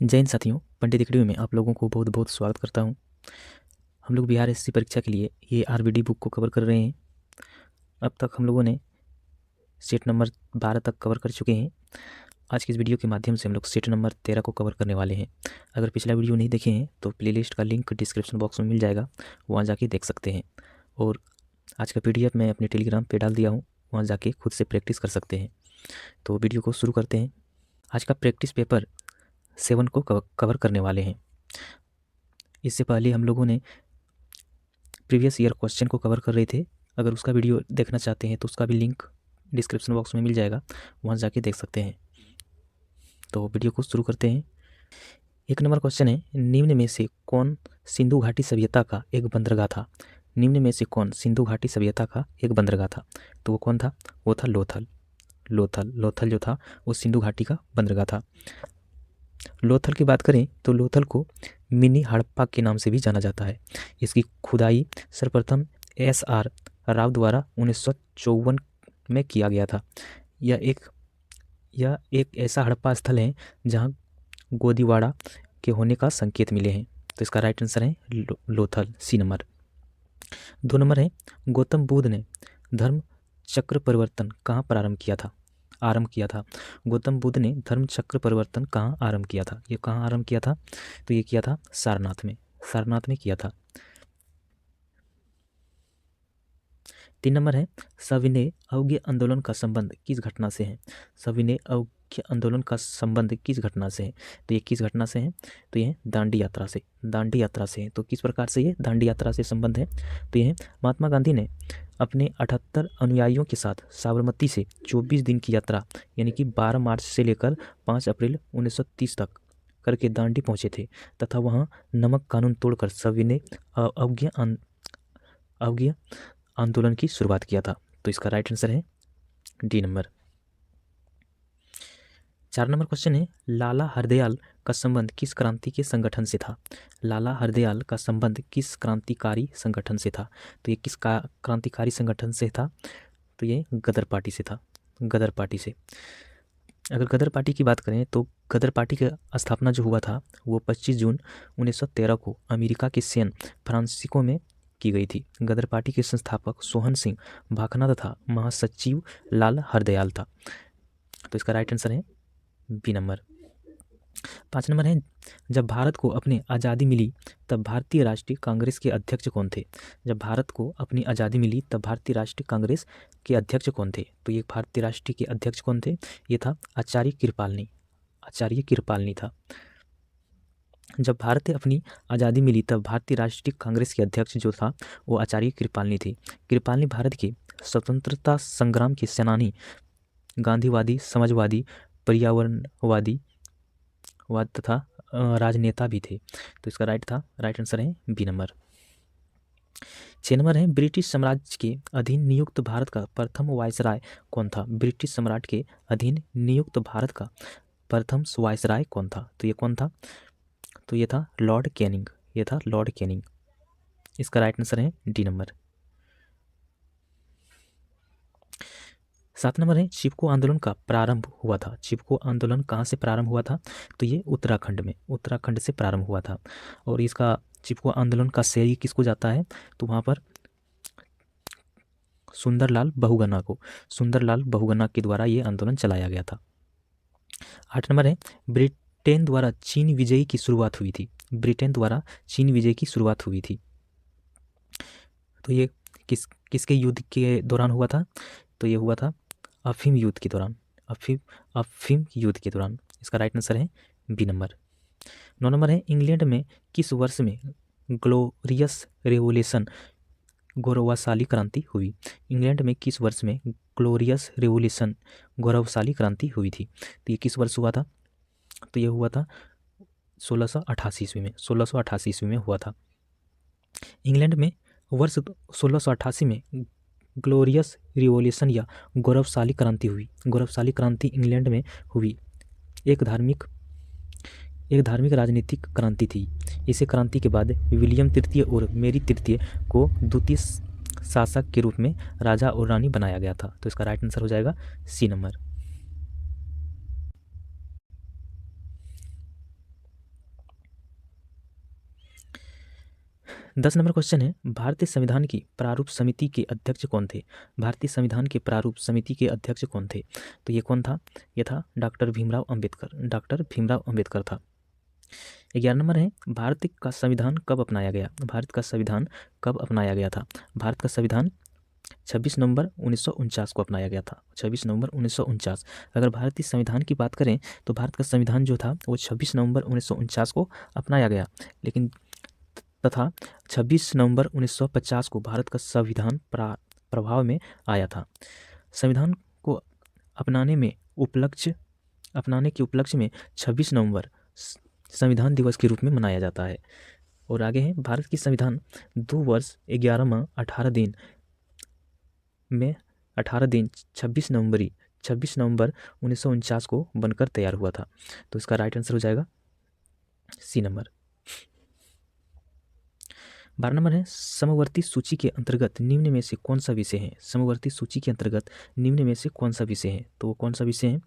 जय हिंद साथियों, पंडित एकेडमी में आप लोगों को बहुत बहुत स्वागत करता हूं। हम लोग बिहार एसएससी परीक्षा के लिए ये आरबीडी बुक को कवर कर रहे हैं। अब तक हम लोगों ने सेट नंबर 12 तक कवर कर चुके हैं। आज की इस वीडियो के माध्यम से हम लोग सेट नंबर 13 को कवर करने वाले हैं। अगर पिछला वीडियो नहीं देखे हैं तो प्लेलिस्ट का लिंक डिस्क्रिप्शन बॉक्स में मिल जाएगा, वहाँ जाके देख सकते हैं। और आज का PDF मैं अपने टेलीग्राम पर डाल दिया हूँ, वहाँ जाके खुद से प्रैक्टिस कर सकते हैं। तो वीडियो को शुरू करते हैं। आज का प्रैक्टिस पेपर 7 को कवर करने वाले हैं। इससे पहले हम लोगों ने प्रीवियस ईयर क्वेश्चन को कवर कर रहे थे। अगर उसका वीडियो देखना चाहते हैं तो उसका भी लिंक डिस्क्रिप्शन बॉक्स में मिल जाएगा, वहाँ जाके देख सकते हैं। तो वीडियो को शुरू करते हैं। 1 नंबर क्वेश्चन है, निम्न में से कौन सिंधु घाटी सभ्यता का एक बंदरगाह था? निम्न में से कौन सिंधु घाटी सभ्यता का एक बंदरगाह था? तो वो कौन था? वो था लोथल। लोथल जो था वो सिंधु घाटी का बंदरगाह था। लोथल की बात करें तो लोथल को मिनी हड़प्पा के नाम से भी जाना जाता है। इसकी खुदाई सर्वप्रथम SR राव द्वारा 1954 में किया गया था। यह एक ऐसा हड़प्पा स्थल है जहां गोदीवाड़ा के होने का संकेत मिले हैं। तो इसका राइट आंसर है लोथल, C नंबर। 2 नंबर है, गौतम बुद्ध ने धर्म चक्र परिवर्तन कहाँ आरंभ किया था? गौतम बुद्ध ने धर्म चक्र परिवर्तन कहाँ आरंभ किया था? ये कहाँ आरंभ किया था? तो ये किया था सारनाथ में किया था। 3 नंबर है, सविनय अवज्ञा आंदोलन का संबंध किस घटना से है? सविनय अवज्ञा आंदोलन का संबंध किस घटना से है? तो ये किस घटना से है? तो ये दांडी यात्रा से है। तो किस प्रकार से ये दांडी यात्रा से संबंध है? तो ये महात्मा गांधी ने अपने 78 अनुयायियों के साथ साबरमती से 24 दिन की यात्रा यानी कि 12 मार्च से लेकर 5 अप्रैल 1930 तक करके दांडी पहुंचे थे तथा वहां नमक कानून तोड़कर सविनय अवज्ञा आंदोलन की शुरुआत किया था। तो इसका राइट आंसर है D नंबर। 4 नंबर क्वेश्चन है, लाला हरदयाल का संबंध किस क्रांति के संगठन से था? लाला हरदयाल का संबंध किस क्रांतिकारी संगठन से था? तो ये किस क्रांतिकारी संगठन से था? तो ये गदर पार्टी से था, गदर पार्टी से। अगर गदर पार्टी की बात करें तो गदर पार्टी का स्थापना जो हुआ था वो 25 जून 1913 को अमेरिका के सैन फ्रांसिस्को में की गई थी। गदर पार्टी के संस्थापक सोहन सिंह भाखना तथा महासचिव लाल हरदयाल था। तो इसका राइट आंसर है B नंबर। 5 नंबर है, जब भारत को अपनी आज़ादी मिली तब भारतीय राष्ट्रीय कांग्रेस के अध्यक्ष कौन थे? जब भारत को अपनी आज़ादी मिली तब भारतीय राष्ट्रीय कांग्रेस के अध्यक्ष कौन थे? तो ये भारतीय राष्ट्रीय के अध्यक्ष कौन थे? ये था आचार्य कृपालनी था। जब भारत अपनी आज़ादी मिली तब भारतीय राष्ट्रीय कांग्रेस के अध्यक्ष जो था वो आचार्य कृपालनी थी। कृपालनी भारत के स्वतंत्रता संग्राम के सेनानी, गांधीवादी, समाजवादी, पर्यावरणवादी तथा राजनेता भी थे। तो इसका राइट आंसर है B नंबर। 6 नंबर है, ब्रिटिश साम्राज्य के अधीन नियुक्त भारत का प्रथम वायसराय कौन था? ब्रिटिश सम्राट के अधीन नियुक्त भारत का प्रथम वायसराय कौन था? तो ये कौन था? तो ये था लॉर्ड कैनिंग। इसका राइट आंसर है D नंबर। 7 नंबर है, चिपको आंदोलन का प्रारंभ हुआ था। चिपको आंदोलन कहाँ से प्रारंभ हुआ था? तो ये उत्तराखंड से प्रारंभ हुआ था। और इसका चिपको आंदोलन का श्रेय किसको जाता है? तो वहाँ पर सुंदरलाल बहुगुणा के द्वारा ये आंदोलन चलाया गया था। 8 नंबर है, ब्रिटेन द्वारा चीन विजय की शुरुआत हुई थी। तो ये किसके युद्ध के दौरान हुआ था? तो ये हुआ था अफीम युद्ध के दौरान। इसका राइट आंसर है B नंबर। 9 नंबर है, इंग्लैंड में किस वर्ष में ग्लोरियस रेवोल्यूशन गौरवशाली क्रांति हुई? इंग्लैंड में किस वर्ष में ग्लोरियस रेवोल्यूशन गौरवशाली क्रांति हुई थी? तो ये किस वर्ष हुआ था? तो ये हुआ था 1688 ईस्वी में हुआ था। इंग्लैंड में वर्ष 1688 में ग्लोरियस रिवॉल्यूशन या गौरवशाली क्रांति हुई। गौरवशाली क्रांति इंग्लैंड में हुई एक धार्मिक राजनीतिक क्रांति थी। इसे क्रांति के बाद विलियम तृतीय और मेरी तृतीय को द्वितीय शासक के रूप में राजा और रानी बनाया गया था। तो इसका राइट आंसर हो जाएगा C नंबर। 10 नंबर क्वेश्चन है, भारतीय संविधान की प्रारूप समिति के अध्यक्ष कौन थे? भारतीय संविधान के प्रारूप समिति के अध्यक्ष कौन थे? तो ये कौन था? ये था डॉक्टर भीमराव अंबेडकर। डॉक्टर भीमराव अंबेडकर था। 11 नंबर है, भारत का संविधान कब अपनाया गया? भारत का संविधान कब अपनाया गया था? भारत का संविधान 26 नवंबर 1949 को अपनाया गया था। 26 नवंबर 1949। अगर भारतीय संविधान की बात करें तो भारत का संविधान जो था वो 26 नवंबर 1949 को अपनाया गया, लेकिन तथा 26 नवंबर 1950 को भारत का संविधान प्रभाव में आया था। संविधान को अपनाने के उपलक्ष्य में 26 नवंबर संविधान दिवस के रूप में मनाया जाता है। और आगे है, भारत की संविधान 2 वर्ष 11 माह 18 दिन में 26 नवंबर 1949 को बनकर तैयार हुआ था। तो इसका राइट आंसर हो जाएगा सी नंबर। 12 नंबर है, समवर्ती सूची के अंतर्गत निम्न में से कौन सा विषय है? समवर्ती सूची के अंतर्गत निम्न में से कौन सा विषय है? तो वो कौन सा विषय है?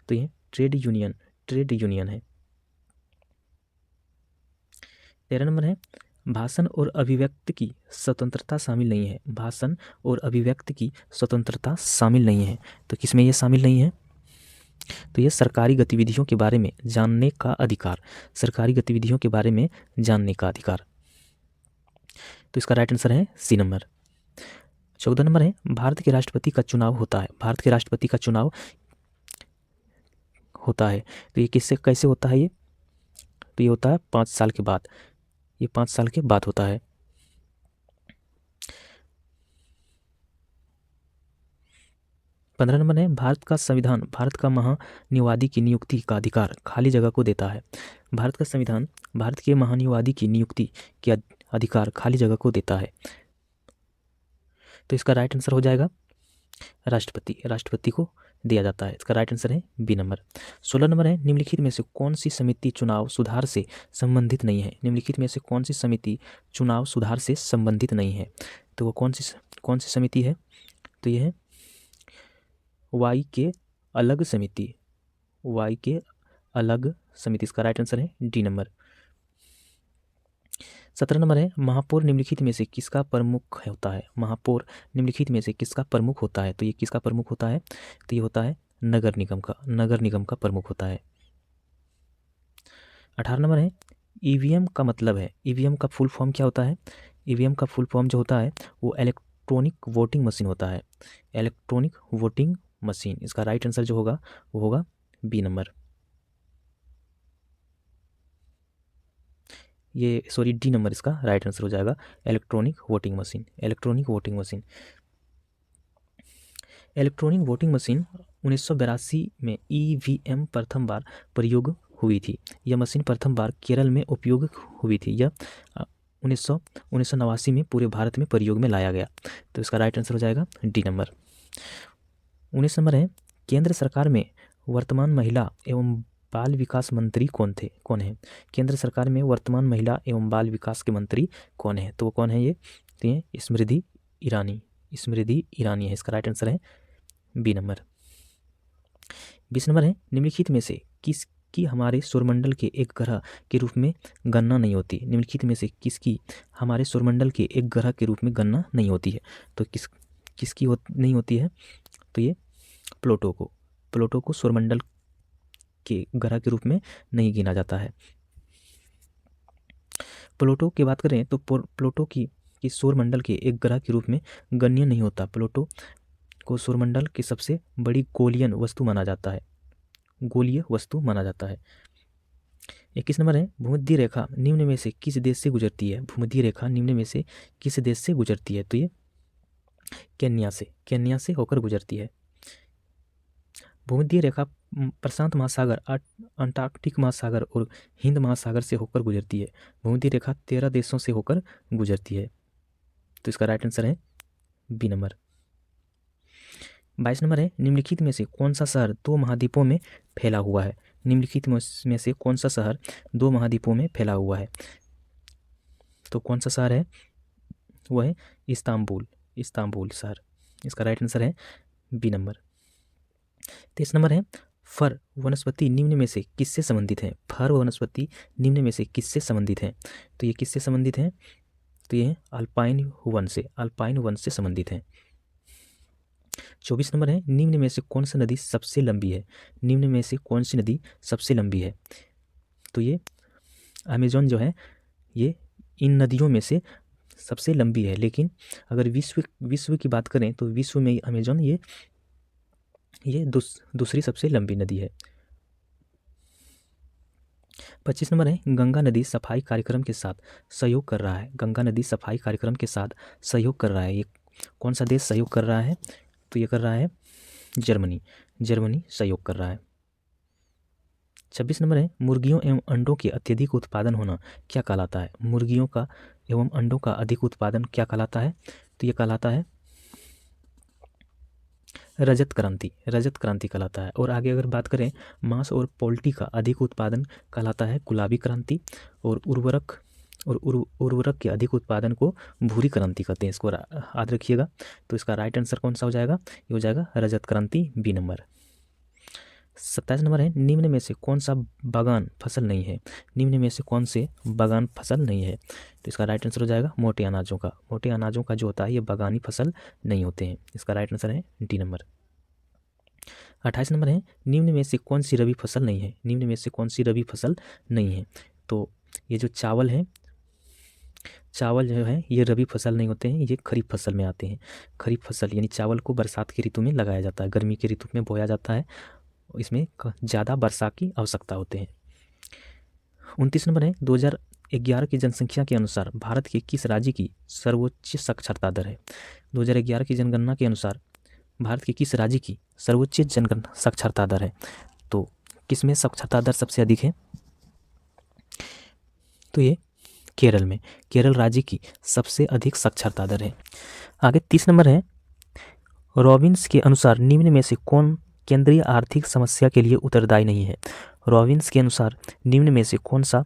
तो ये ट्रेड यूनियन है। 13 नंबर है, भाषण और अभिव्यक्ति की स्वतंत्रता शामिल नहीं है। भाषण और अभिव्यक्ति की स्वतंत्रता शामिल नहीं है। तो किसमें ये शामिल नहीं है? तो ये सरकारी गतिविधियों के बारे में जानने का अधिकार। सरकारी गतिविधियों के बारे में जानने का अधिकार। तो इसका राइट आंसर है सी नंबर। 14 नंबर है, भारत के राष्ट्रपति का चुनाव होता है। भारत के राष्ट्रपति का चुनाव होता है तो ये कैसे होता है? तो ये होता है 5 साल के बाद। ये 5 साल के बाद होता है। 15 नंबर है, भारत का संविधान भारत का महान्युवादी की नियुक्ति का अधिकार खाली जगह को देता है। भारत का संविधान भारत के महान्युवादी की नियुक्ति के अधिकार खाली जगह को देता है। तो इसका राइट आंसर हो जाएगा राष्ट्रपति को दिया जाता है। इसका राइट आंसर है बी नंबर। 16 नंबर है, निम्नलिखित में से कौन सी समिति चुनाव सुधार से संबंधित नहीं है? निम्नलिखित में से कौन सी समिति चुनाव सुधार से संबंधित नहीं है? तो वो कौन सी समिति है? तो ये है वाई के अलग समिति। इसका राइट आंसर है डी नंबर। 17 नंबर है, महापौर निम्नलिखित में से किसका प्रमुख होता है? महापौर निम्नलिखित में से किसका प्रमुख होता है? तो ये किसका प्रमुख होता है? तो ये होता है नगर निगम का प्रमुख होता है। 18 नंबर है, ईवीएम का मतलब है। ईवीएम का फुल फॉर्म क्या होता है? ईवीएम का फुल फॉर्म जो होता है वो इलेक्ट्रॉनिक वोटिंग मशीन होता है। Electronic voting machine. इसका राइट आंसर जो होगा वो होगा बी नंबर। डी नंबर इसका राइट आंसर हो जाएगा, electronic voting machine. Electronic voting machine 1982 में ईवीएम प्रथम बार प्रयोग हुई थी। यह मशीन प्रथम बार केरल में उपयोग हुई थी। यह 1989 में पूरे भारत में प्रयोग में लाया गया। तो इसका राइट आंसर हो जाएगा डी नंबर। 19 नंबर है, केंद्र सरकार में वर्तमान महिला एवं बाल विकास मंत्री कौन है? केंद्र सरकार में वर्तमान महिला एवं बाल विकास के मंत्री कौन है? तो वो कौन है? ये स्मृति ईरानी है। इसका राइट आंसर है बी नंबर। 20 नंबर है, निम्नलिखित में से किसकी हमारे सौरमंडल के एक ग्रह के रूप में गणना नहीं होती? निम्नलिखित में से किसकी हमारे सौरमंडल के एक ग्रह के रूप में गणना नहीं होती है? तो किसकी नहीं होती है? तो ये प्लूटो को सौरमंडल के ग्रह के रूप में नहीं गिना जाता है। प्लूटो की बात करें तो प्लूटो की सौरमंडल के एक ग्रह के रूप में गण्य नहीं होता। प्लूटो को सौरमंडल की सबसे बड़ी गोलीय वस्तु माना जाता है। 21 नंबर है, भूमध्य रेखा निम्न में से किस देश से गुजरती है? भूमध्य रेखा निम्न में से किस देश से गुजरती है? तो ये केन्या से होकर गुजरती है। भूमध्य रेखा प्रशांत महासागर, अंटार्कटिक महासागर और हिंद महासागर से होकर गुजरती है। भूमध्य रेखा 13 देशों से होकर गुजरती है। तो इसका राइट आंसर है बी नंबर। 22 नंबर है, निम्नलिखित में से कौन सा शहर 2 महाद्वीपों में फैला हुआ है? निम्नलिखित में से कौन सा शहर 2 महाद्वीपों में फैला हुआ है? तो कौन सा शहर है? वो है इस्तांबुल शहर। इसका राइट आंसर है बी नंबर। 23 नंबर है, फर वनस्पति निम्न में से किससे संबंधित है? फर वनस्पति निम्न में से किससे संबंधित है? तो ये किससे संबंधित है? तो ये अल्पाइन वंश से संबंधित हैं। 24 नंबर है, निम्न में से कौन सी नदी सबसे लंबी है? निम्न में से कौन सी नदी सबसे लंबी है? तो ये अमेजॉन जो है ये इन नदियों में से सबसे लंबी है, लेकिन अगर विश्व की बात करें तो विश्व में अमेजॉन ये दूसरी सबसे लंबी नदी है। 25 नंबर है, गंगा नदी सफाई कार्यक्रम के साथ सहयोग कर रहा है। गंगा नदी सफाई कार्यक्रम के साथ सहयोग कर रहा है, ये कौन सा देश सहयोग कर रहा है? तो ये कर रहा है जर्मनी सहयोग कर रहा है। 26 नंबर है, मुर्गियों एवं अंडों के अत्यधिक उत्पादन होना क्या कहलाता है? मुर्गियों का एवं अंडों का अधिक उत्पादन क्या कहलाता है? तो ये कहलाता है रजत क्रांति कहलाता है। और आगे अगर बात करें, मांस और पोल्ट्री का अधिक उत्पादन कहलाता है गुलाबी क्रांति, और उर्वरक के अधिक उत्पादन को भूरी क्रांति कहते हैं। इसको याद रखिएगा। तो इसका राइट आंसर कौन सा हो जाएगा? ये हो जाएगा रजत क्रांति, बी नंबर। 27 नंबर है, निम्न में से कौन सा बागान फसल नहीं है? निम्न में से कौन से बागान फसल नहीं है? तो इसका राइट आंसर हो जाएगा मोटे अनाजों का। मोटे अनाजों का जो होता है ये बागानी फसल नहीं होते हैं। इसका राइट आंसर है डी नंबर। 28 नंबर है, निम्न में से कौन सी रबी फसल नहीं है? निम्न में से कौन सी रबी फसल नहीं है? तो ये जो चावल जो है ये रबी फसल नहीं होते हैं, ये खरीफ फसल में आते हैं। खरीफ फसल यानी चावल को बरसात की ऋतु में लगाया जाता है, गर्मी की ऋतु में बोया जाता है, इसमें ज़्यादा वर्षा की आवश्यकता होते हैं। 29 नंबर है, 2011 की जनसंख्या के अनुसार भारत के किस राज्य की सर्वोच्च साक्षरता दर है? 2011 की जनगणना के अनुसार भारत के किस राज्य की सर्वोच्च जनगणना साक्षरता दर है? तो किस में साक्षरता दर सबसे अधिक है? तो ये केरल में, केरल राज्य की सबसे अधिक साक्षरता दर है। आगे 30 नंबर है, रॉबिन्स के अनुसार निम्न में से कौन केंद्रीय आर्थिक समस्या के लिए उत्तरदायी नहीं है? रॉबिन्स के अनुसार निम्न में से कौन सा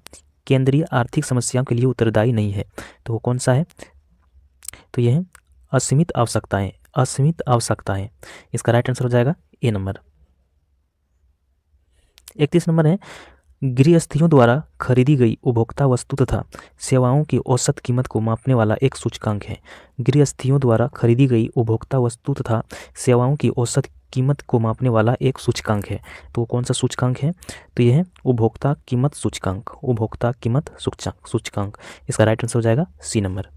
केंद्रीय आर्थिक समस्याओं के लिए उत्तरदायी नहीं है? तो वो कौन सा है? तो यह है असीमित आवश्यकताएं। इसका राइट आंसर हो जाएगा ए नंबर। 31 नंबर है, गृहस्थियों द्वारा खरीदी गई उपभोक्ता वस्तु तथा सेवाओं की औसत कीमत को मापने वाला एक सूचकांक है। गृहस्थियों द्वारा खरीदी गई उपभोक्ता वस्तु तथा सेवाओं की औसत कीमत को मापने वाला एक सूचकांक है। तो कौन सा सूचकांक है? तो यह है उपभोक्ता कीमत सूचकांक। इसका राइट आंसर हो जाएगा सी नंबर।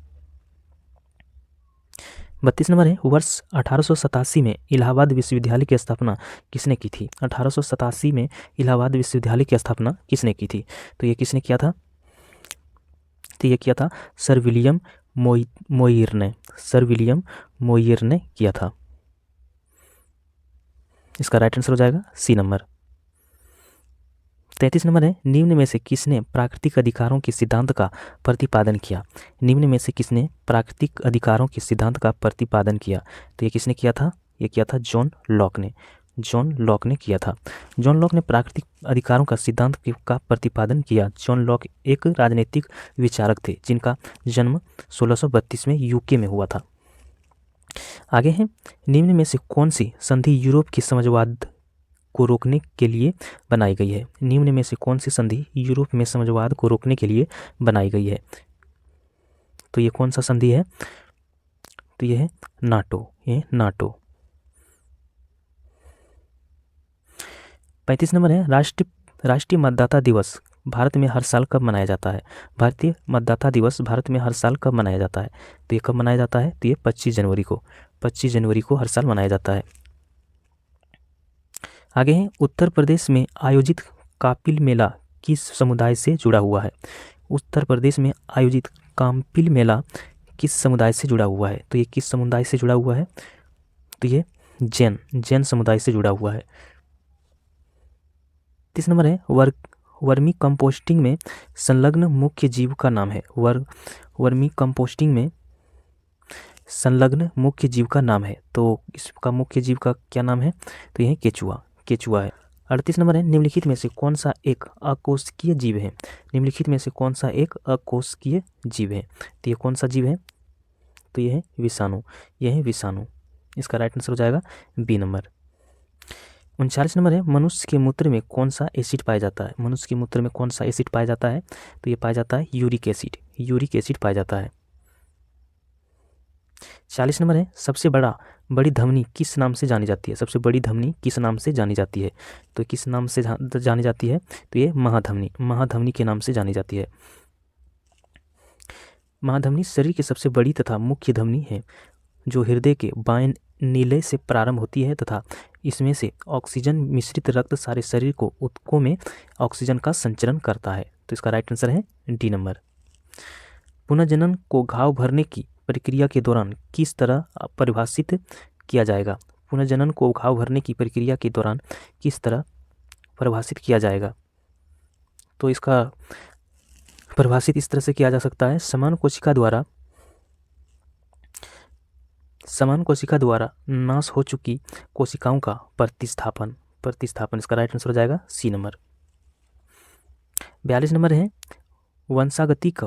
32 नंबर है, वर्ष 1887 में इलाहाबाद विश्वविद्यालय की स्थापना किसने की थी? 1887 में इलाहाबाद विश्वविद्यालय की स्थापना किसने की थी? तो ये किसने किया था? तो ये किया था सर विलियम मोइर ने किया था। इसका राइट आंसर हो जाएगा सी नंबर। 33 नंबर है, निम्न में से किसने प्राकृतिक अधिकारों के सिद्धांत का प्रतिपादन किया? निम्न में से किसने प्राकृतिक अधिकारों के सिद्धांत का प्रतिपादन किया? तो ये किसने किया था? ये किया था जॉन लॉक ने किया था। जॉन लॉक ने प्राकृतिक अधिकारों का सिद्धांत का प्रतिपादन किया। जॉन लॉक एक राजनीतिक विचारक थे जिनका जन्म 1632 में यूके में हुआ था। आगे है, निम्न में से कौन सी संधि यूरोप की समझवाद को रोकने के लिए बनाई गई है? निम्न में से कौन सी संधि यूरोप में समझवाद को रोकने के लिए बनाई गई है? तो ये कौन सा संधि है? तो ये है नाटो। 35 नंबर है, राष्ट्रीय मतदाता दिवस भारत में हर साल कब मनाया जाता है? भारतीय मतदाता दिवस भारत में हर साल कब मनाया जाता है? तो ये कब मनाया जाता है? तो ये 25 जनवरी को हर साल मनाया जाता है। आगे है, उत्तर प्रदेश में आयोजित कापिल मेला किस समुदाय से जुड़ा हुआ है? उत्तर प्रदेश में आयोजित कापिल मेला किस समुदाय से जुड़ा हुआ है? तो ये किस समुदाय से जुड़ा हुआ है? तो ये जैन समुदाय से जुड़ा हुआ है। 30 नंबर है, वर्मी कंपोस्टिंग में संलग्न मुख्य जीव का नाम है। वर्मी कंपोस्टिंग में संलग्न मुख्य जीव का नाम है। तो इसका मुख्य जीव का क्या नाम है? तो यह केचुआ है। 38 नंबर है, निम्नलिखित में से कौन सा एक अकोशिकीय जीव है? निम्नलिखित में से कौन सा एक अकोशिकीय जीव है? तो ये कौन सा जीव है? तो यह है विषाणु। इसका राइट आंसर हो जाएगा बी नंबर। 39 नंबर है, मनुष्य के मूत्र में कौन सा एसिड पाया जाता है? मनुष्य के मूत्र में कौन सा एसिड पाया जाता है? तो ये पाया जाता है यूरिक एसिड पाया जाता है। 40 नंबर है सबसे बड़ी धमनी किस नाम से जानी जाती है? सबसे बड़ी धमनी किस नाम से जानी जाती है? तो किस नाम से जानी जाती है? तो ये महाधमनी के नाम से जानी जाती है। महाधमनी शरीर की सबसे बड़ी तथा मुख्य धमनी है जो हृदय के बाएं नीले से प्रारंभ होती है तथा इसमें से ऑक्सीजन मिश्रित रक्त सारे शरीर को ऊतकों में ऑक्सीजन का संचरण करता है। तो इसका राइट आंसर है डी नंबर। पुनर्जनन को घाव भरने की प्रक्रिया के दौरान किस तरह परिभाषित किया जाएगा? पुनर्जनन को घाव भरने की प्रक्रिया के दौरान किस तरह परिभाषित किया जाएगा? तो इसका परिभाषित इस तरह से किया जा सकता है, समान कोशिका द्वारा नाश हो चुकी कोशिकाओं का प्रतिस्थापन। इसका राइट आंसर हो जाएगा सी नंबर। 42 नंबर है वंशागति का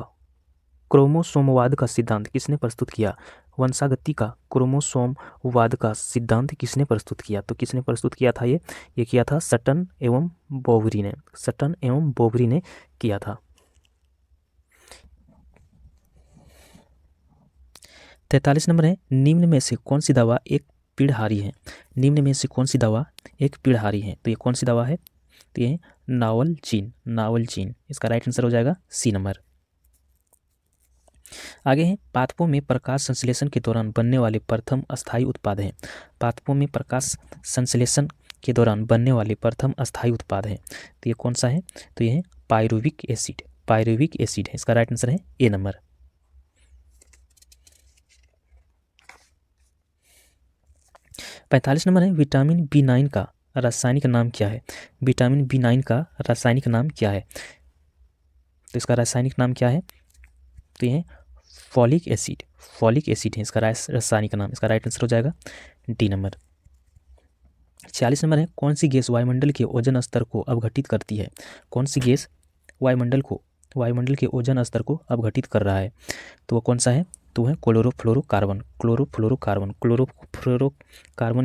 क्रोमोसोमवाद का सिद्धांत किसने प्रस्तुत किया? वंशागति का क्रोमोसोमवाद का सिद्धांत किसने प्रस्तुत किया? तो किसने प्रस्तुत किया था? ये किया था सटन एवं बोवरी ने किया था। 43 नंबर है निम्न में से कौन सी दवा एक पीड़हारी है? तो ये कौन सी दवा है? तो ये नावलचीन। इसका राइट आंसर हो जाएगा सी नंबर। आगे है पादपों में प्रकाश संश्लेषण के दौरान बनने वाले प्रथम अस्थायी उत्पाद है। तो ये कौन सा है? तो ये है पायरुविक एसिड है। इसका राइट आंसर है ए नंबर। 45 नंबर है विटामिन B9 का रासायनिक नाम क्या है? तो इसका रासायनिक नाम क्या है? तो ये फॉलिक एसिड है इसका रासायनिक नाम। इसका राइट आंसर हो जाएगा डी नंबर। 46 नंबर है कौन सी गैस वायुमंडल के ओजोन स्तर को अवघटित करती है? कौन सी गैस वायुमंडल के ओजोन स्तर को अवघटित कर रहा है? तो वो कौन सा है? तो है क्लोरोफ्लोरोकार्बन।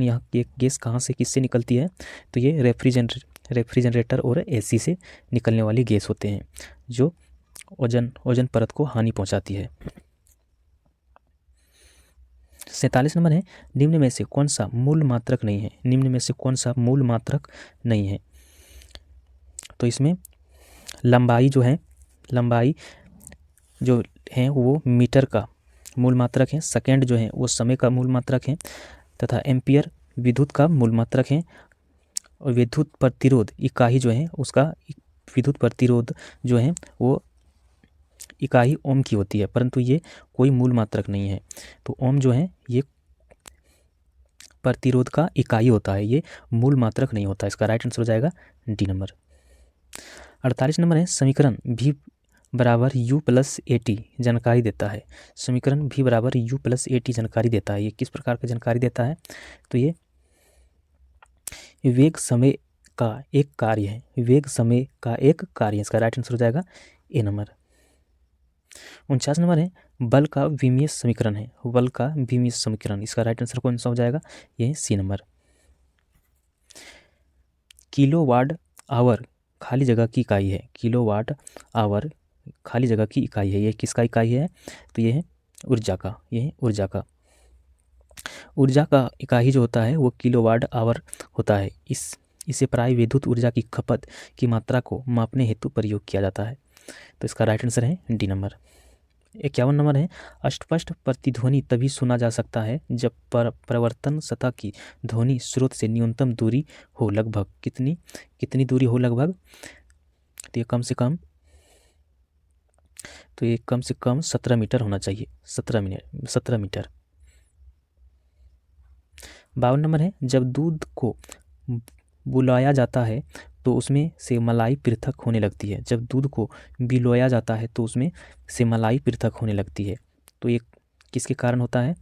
यहाँ एक गैस कहाँ से किससे निकलती है? तो ये रेफ्रिजरेटर और एसी से निकलने वाली गैस होते हैं जो ओजोन परत को हानि पहुंचाती है। 47 नंबर है निम्न में से कौन सा मूल मात्रक नहीं है? तो इसमें लंबाई जो है वो मीटर का मूल मात्रक है, सेकेंड जो है वो समय का मूल मात्रक है तथा एम्पियर विद्युत का मूल मात्रक है और विद्युत प्रतिरोध इकाई जो है वो इकाई ओम की होती है, परंतु ये कोई मूल मात्रक नहीं है। तो ओम जो है ये प्रतिरोध का इकाई होता है, ये मूल मात्रक नहीं होता। इसका राइट आंसर हो जाएगा डी नंबर। 48 नंबर है समीकरण V बराबर U+AT जानकारी देता है। ये किस प्रकार का जानकारी देता है? तो ये वेग समय का एक कार्य है। इसका राइट आंसर हो जाएगा ए नंबर। 49 नंबर है बल का विमीय समीकरण है। इसका राइट आंसर कौन सा हो जाएगा? ये सी नंबर। किलोवाट आवर खाली जगह की इकाई है। ये किसका इकाई है? तो ये है ऊर्जा का। ऊर्जा का इकाई जो होता है वो किलोवाट आवर होता है। इसे प्राय विद्युत ऊर्जा की खपत की मात्रा को मापने हेतु प्रयोग किया जाता है। तो इसका राइट आंसर है डी नंबर। 51 नंबर है अस्पष्ट प्रतिध्वनि तभी सुना जा सकता है जब प्रवर्तन सतह की ध्वनि स्रोत से न्यूनतम दूरी हो। लगभग कितनी दूरी हो लगभग? तो ये कम से कम 17 मीटर होना चाहिए। 17 मीटर। 52 नंबर है जब दूध को बुलाया जाता है तो उसमें से मलाई पृथक होने लगती है। तो ये किसके कारण होता है?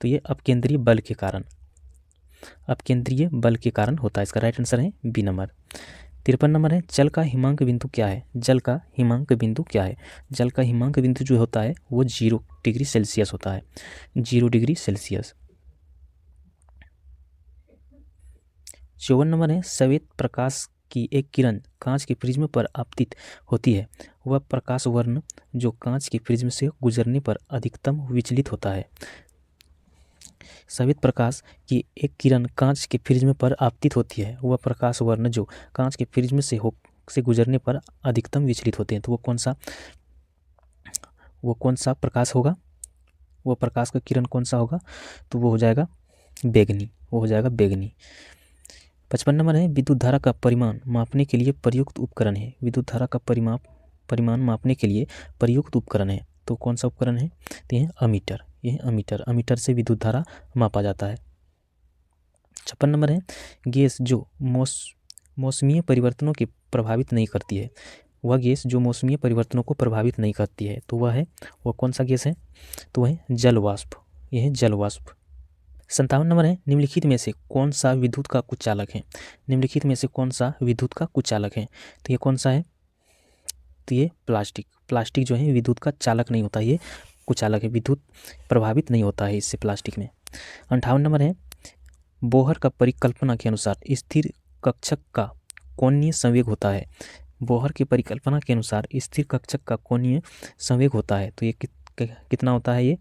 तो ये अपकेंद्रीय बल के कारण होता है। इसका राइट आंसर है बी नंबर। 53 नंबर है जल का हिमांक बिंदु क्या है? जल का हिमांक बिंदु जो होता है वो 0 डिग्री सेल्सियस होता है। 0 डिग्री सेल्सियस। 54 नंबर है श्वेत प्रकाश कि एक किरण कांच के प्रिज्म पर आपतित होती है वह प्रकाश वर्ण जो कांच के प्रिज्म से गुजरने पर अधिकतम विचलित होता है। सफेद प्रकाश की एक किरण कांच के प्रिज्म पर आपतित होती है वह प्रकाश वर्ण जो कांच के प्रिज्म से गुजरने पर अधिकतम विचलित होते हैं। तो वो कौन सा प्रकाश होगा, वो प्रकाश का किरण कौन सा होगा, तो वो हो जाएगा बैगनी, वो हो जाएगा बैगनी। 55 नंबर है विद्युत धारा का परिमाण मापने के लिए प्रयुक्त उपकरण है। विद्युत धारा का परिमाण मापने के लिए प्रयुक्त उपकरण है, तो कौन सा उपकरण है, तो यह अमीटर, यह अमीटर से विद्युत धारा मापा जाता है। 56 नंबर है गैस जो मौसमीय परिवर्तनों के प्रभावित नहीं करती है। वह गैस जो मौसमीय परिवर्तनों को प्रभावित नहीं करती है तो वह कौन सा गैस है, तो वह जल वाष्प, यह है जल वाष्प। 57 नंबर है निम्नलिखित में से कौन सा विद्युत का कुचालक है। निम्नलिखित में से कौन सा विद्युत का कुचालक है, तो ये कौन सा है, तो ये प्लास्टिक जो है विद्युत का चालक नहीं होता, ये कुचालक है, विद्युत प्रभावित नहीं होता है इससे प्लास्टिक में। 58 नंबर है बोहर का परिकल्पना के अनुसार स्थिर कक्षक का कोणीय संवेग होता है। बोहर की परिकल्पना के अनुसार स्थिर कक्षक का कोणीय संवेग होता है, तो ये कितना होता है, ये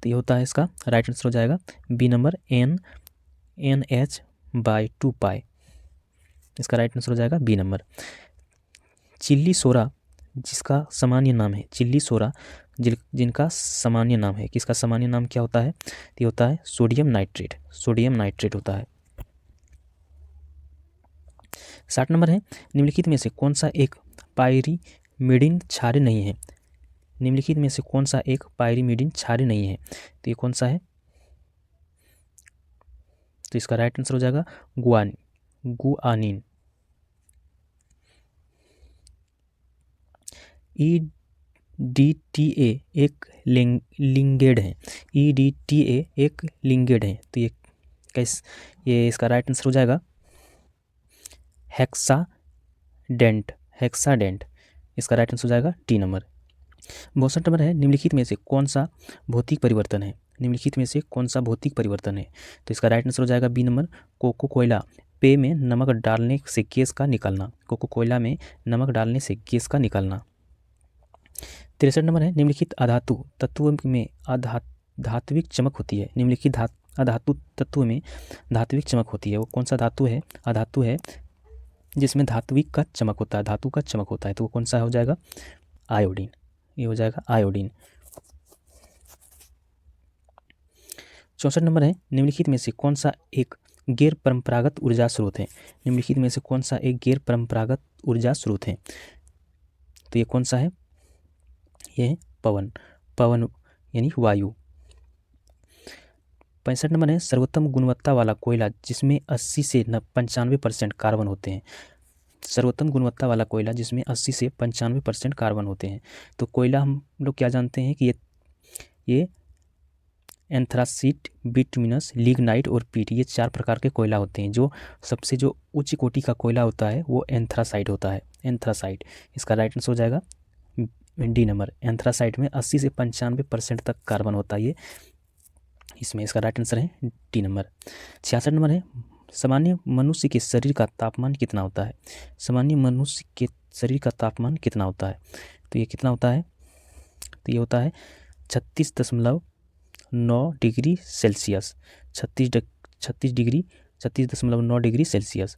तो ये होता है, इसका राइट आंसर हो जाएगा बी नंबर NH/2π, इसका राइट आंसर हो जाएगा बी नंबर। चिल्ली सोरा जिसका सामान्य नाम है, चिल्ली सोरा जिनका सामान्य नाम है, किसका सामान्य नाम क्या होता है, ये होता है सोडियम नाइट्रेट होता है। 60 नंबर है निम्नलिखित में से कौन सा एक पाइरीमिडीन क्षार्य नहीं है। निम्नलिखित में से कौन सा एक पाइरीमिडीन क्षार्य नहीं है, तो ये कौन सा है, तो इसका राइट आंसर हो जाएगा गुआनिन। EDTA एक लिंगेड है, EDTA एक लिंगेड है, तो ये इसका राइट आंसर हो जाएगा हेक्साडेंट, इसका राइट आंसर हो जाएगा टी नंबर। 62 नंबर है निम्नलिखित में से कौन सा भौतिक परिवर्तन है। निम्नलिखित में से कौन सा भौतिक परिवर्तन है, तो इसका राइट आंसर हो जाएगा बी नंबर कोको कोयला पेय में नमक डालने से गैस का निकलना, कोको कोयला में नमक डालने से गैस का निकलना। 63 नंबर है निम्नलिखित अधातु तत्वों में धात्विक चमक होती है। निम्नलिखित अधातु तत्व में धात्विक चमक होती है, वो कौन सा धातु है, अधातु है जिसमें धात्विक का चमक होता है, धातु का चमक होता है, तो वो कौन सा हो जाएगा, आयोडीन, ये हो जाएगा आयोडीन। 64 नंबर है निम्नलिखित में से कौन सा एक गैर परंपरागत ऊर्जा स्रोत है। निम्नलिखित में से कौन सा एक गैर परंपरागत ऊर्जा स्रोत है, तो ये कौन सा है, ये है पवन यानी वायु। 65 नंबर है सर्वोत्तम गुणवत्ता वाला कोयला जिसमें 80 से 95% कार्बन होते हैं। सर्वोत्तम गुणवत्ता वाला कोयला जिसमें 80 से 95% कार्बन होते हैं, तो कोयला हम लोग क्या जानते हैं कि ये एंथ्रासीट, बिटुमिनस, लिग्नाइट और पीट, ये 4 प्रकार के कोयला होते हैं। जो सबसे जो उच्च कोटि का कोयला होता है वो एंथ्रासाइट होता है, एंथ्रासाइट, इसका राइट आंसर हो जाएगा डी नंबर। एंथ्रासाइट में 80 से 95% तक कार्बन होता है ये, इसमें इसका राइट आंसर है डी नंबर। 66 नंबर है सामान्य मनुष्य के शरीर का तापमान कितना होता है। सामान्य मनुष्य के शरीर का तापमान कितना होता है, तो ये कितना होता है, तो ये होता है 36.9 degree Celsius, 36.9 degree Celsius.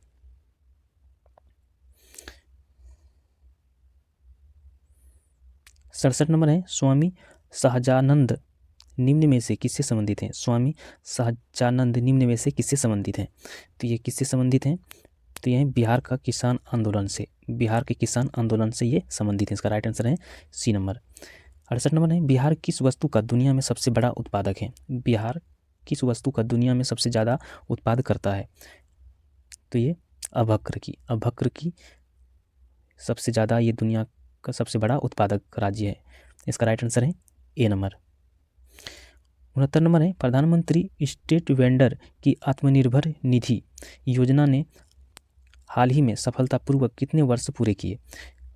67 number है स्वामी सहजानंद निम्न में से किससे संबंधित हैं। स्वामी सहजानंद निम्न में से किससे संबंधित हैं, तो ये किससे संबंधित हैं, तो ये बिहार का किसान आंदोलन से, बिहार के किसान आंदोलन से ये संबंधित है, इसका राइट आंसर है सी नंबर। 68 नंबर है बिहार किस वस्तु का दुनिया में सबसे बड़ा उत्पादक है। बिहार किस वस्तु का दुनिया में सबसे ज़्यादा उत्पाद करता है, तो ये अभक्र की सबसे ज़्यादा ये दुनिया का सबसे बड़ा उत्पादक राज्य है, इसका राइट आंसर है ए नंबर। 69 नंबर है प्रधानमंत्री स्ट्रीट वेंडर की आत्मनिर्भर निधि योजना ने हाल ही में सफलतापूर्वक कितने वर्ष पूरे किए।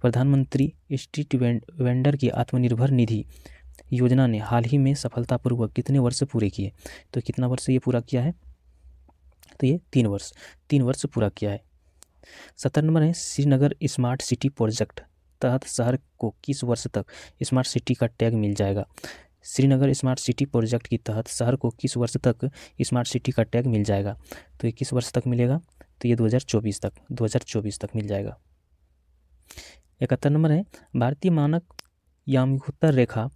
प्रधानमंत्री स्ट्रीट वेंडर की आत्मनिर्भर निधि योजना ने हाल ही में सफलतापूर्वक कितने वर्ष पूरे किए, तो कितना वर्ष ये पूरा किया है, तो ये 3 वर्ष पूरा किया है। 70 नंबर है श्रीनगर स्मार्ट सिटी प्रोजेक्ट तहत शहर को किस वर्ष तक स्मार्ट सिटी का टैग मिल जाएगा। श्रीनगर स्मार्ट सिटी प्रोजेक्ट के तहत शहर को किस वर्ष तक स्मार्ट सिटी का टैग मिल जाएगा। तो ये किस वर्ष तक मिलेगा, तो ये 2024 तक मिल जाएगा। 71 नंबर है भारतीय मानक यामियोत्तर रेखा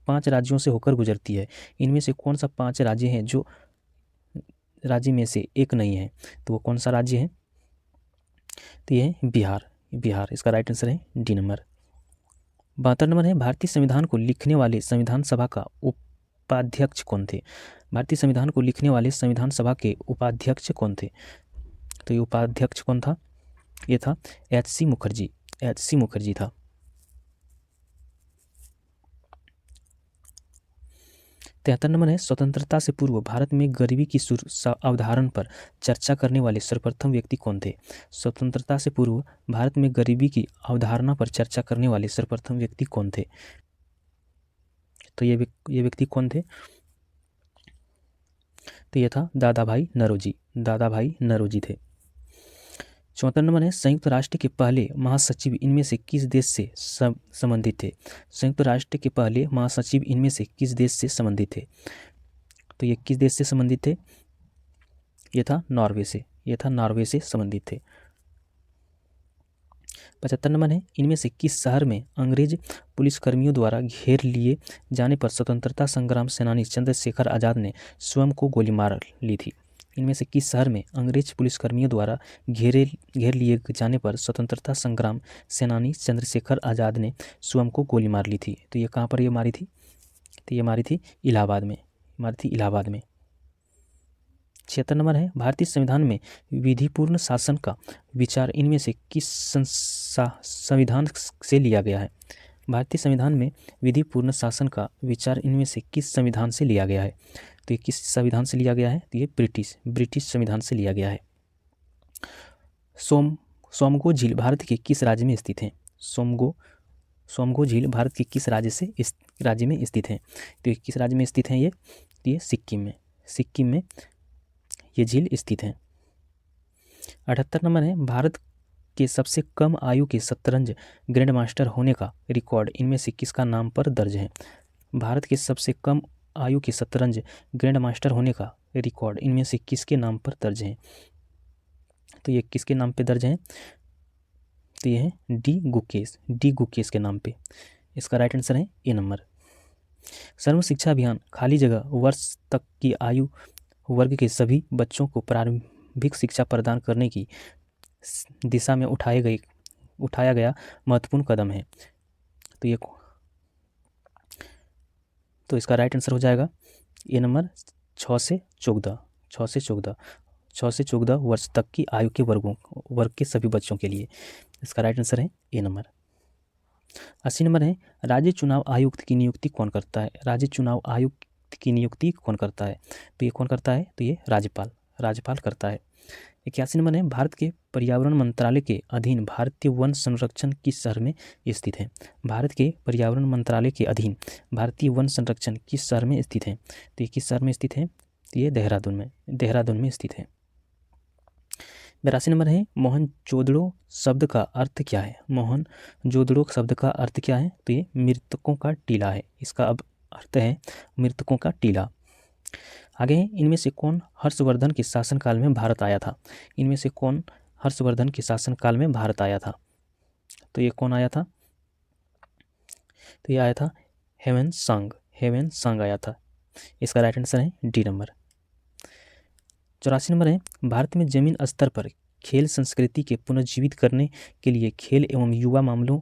5 राज्यों से होकर गुजरती है, इनमें से कौन सा 5 राज्य हैं जो राज्य में से एक नहीं है, तो वो कौन सा राज्य है, तो ये है बिहार। इसका राइट आंसर है डी नंबर। 72 नंबर है भारतीय संविधान को लिखने वाले संविधान सभा का उपाध्यक्ष कौन थे। भारतीय संविधान को लिखने वाले संविधान सभा के उपाध्यक्ष कौन थे, तो ये उपाध्यक्ष कौन था, ये था एच.सी. मुखर्जी था। 73 नंबर है स्वतंत्रता से पूर्व भारत में गरीबी की अवधारणा पर चर्चा करने वाले सर्वप्रथम व्यक्ति कौन थे। स्वतंत्रता से पूर्व भारत में गरीबी की अवधारणा पर चर्चा करने वाले सर्वप्रथम व्यक्ति कौन थे, तो ये व्यक्ति कौन थे, तो ये था दादा भाई नौरोजी थे। 74 नंबर है संयुक्त राष्ट्र के पहले महासचिव इनमें से किस देश से संबंधित थे। संयुक्त राष्ट्र के पहले महासचिव इनमें से किस देश से संबंधित थे, तो ये किस देश से संबंधित थे, ये था नॉर्वे से संबंधित थे। 75 नंबर है इनमें से किस शहर में अंग्रेज पुलिसकर्मियों द्वारा घेर लिए जाने पर स्वतंत्रता संग्राम सेनानी चंद्रशेखर आज़ाद ने स्वयं को गोली मार ली थी। इनमें से किस शहर में अंग्रेज पुलिसकर्मियों द्वारा घेर लिए जाने पर स्वतंत्रता संग्राम सेनानी चंद्रशेखर आज़ाद ने स्वयं को गोली मार ली थी, तो ये कहाँ पर ये मारी थी, तो ये मारी थी इलाहाबाद में। 76 नंबर है भारतीय संविधान में विधिपूर्ण शासन का विचार इनमें से किस संविधान से लिया गया है। भारतीय संविधान में विधिपूर्ण शासन का विचार इनमें से किस संविधान से लिया गया है, तो ये किस संविधान से लिया गया है, तो ये ब्रिटिश संविधान से लिया गया है। सोमगो झील भारत के किस राज्य में स्थित है। सोमगो झील भारत के किस राज्य में स्थित है, तो ये किस राज्य में स्थित है, ये सिक्किम में ये झील स्थित है। 78 नंबर है भारत के सबसे कम आयु के शतरंज ग्रैंड मास्टर होने का रिकॉर्ड इनमें से किसका नाम पर दर्ज है। भारत के सबसे कम आयु के शतरंज ग्रैंड मास्टर होने का रिकॉर्ड इनमें से किसके नाम पर दर्ज है, तो ये किसके नाम पे दर्ज है, तो ये है डी गुकेश के नाम पे। इसका राइट आंसर है ए नंबर। सर्व शिक्षा अभियान खाली जगह वर्ष तक की आयु वर्ग के सभी बच्चों को प्रारंभिक शिक्षा प्रदान करने की दिशा में उठाया गया महत्वपूर्ण कदम है, तो इसका राइट आंसर हो जाएगा ए नंबर 6 से 14 वर्ष तक की आयु के वर्ग के सभी बच्चों के लिए। इसका राइट आंसर है ए नंबर। 80 नंबर है राज्य चुनाव आयुक्त की नियुक्ति कौन करता है। राज्य चुनाव आयुक्त की नियुक्ति कौन करता है, तो ये कौन करता है, तो ये राज्यपाल करता है। 81 नंबर है भारत के पर्यावरण मंत्रालय के अधीन भारतीय वन संरक्षण किस शहर में स्थित है। भारत के पर्यावरण मंत्रालय के अधीन भारतीय वन संरक्षण किस शहर में स्थित है, तो ये किस शहर में स्थित है, तो ये देहरादून में स्थित है। 82 नंबर है मोहनजोदड़ो शब्द का अर्थ क्या है। मोहनजोदड़ो शब्द का अर्थ क्या है, तो ये मृतकों का टीला है। इसका अब अर्थ है मृतकों का टीला। आगे है इनमें से कौन हर्षवर्धन के शासनकाल में भारत आया था। इनमें से कौन हर्षवर्धन के शासनकाल में भारत आया था, तो ये कौन आया था, तो ये आया था हेवेन सांग आया था। इसका राइट आंसर है डी नंबर। 84 नंबर है भारत में जमीन स्तर पर खेल संस्कृति के पुनर्जीवित करने के लिए खेल एवं युवा मामलों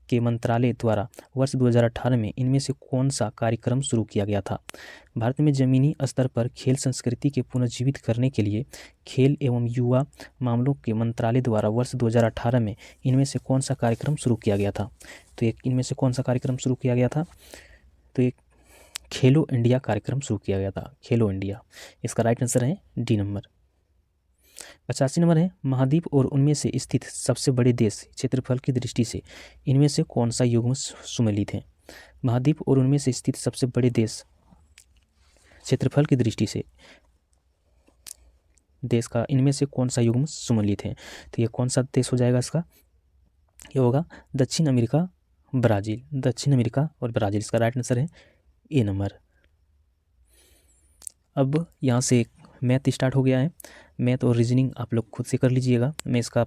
के मंत्रालय द्वारा वर्ष 2018 में इनमें से कौन सा कार्यक्रम शुरू किया गया था। भारत में जमीनी स्तर पर खेल संस्कृति के पुनर्जीवित करने के लिए खेल एवं युवा मामलों के मंत्रालय द्वारा वर्ष 2018 में इनमें से कौन सा कार्यक्रम शुरू किया गया था, तो इनमें से कौन सा कार्यक्रम शुरू किया गया था, तो एक खेलो इंडिया कार्यक्रम शुरू किया गया था, खेलो इंडिया। इसका राइट आंसर है डी नंबर। 85 नंबर है महाद्वीप और उनमें से स्थित सबसे बड़े देश क्षेत्रफल की दृष्टि से इनमें से कौन सा युग्म सुमेलित है। महाद्वीप और उनमें से स्थित सबसे बड़े देश क्षेत्रफल की दृष्टि से देश का इनमें से कौन सा युग्म सुमेलित है? तो ये कौन सा देश हो जाएगा इसका? ये होगा दक्षिण अमेरिका, ब्राज़ील। दक्षिण अमेरिका और ब्राज़ील इसका राइट आंसर है ए नंबर। अब यहाँ से मैथ स्टार्ट हो गया है। मैथ और रीजनिंग आप लोग खुद से कर लीजिएगा। मैं इसका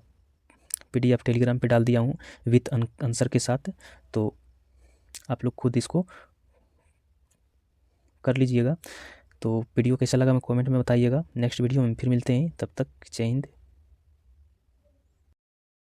PDF टेलीग्राम पे डाल दिया हूँ विथ आंसर के साथ, तो आप लोग खुद इसको कर लीजिएगा। तो वीडियो कैसा लगा मैं कमेंट में बताइएगा। नेक्स्ट वीडियो में फिर मिलते हैं, तब तक जय हिंद।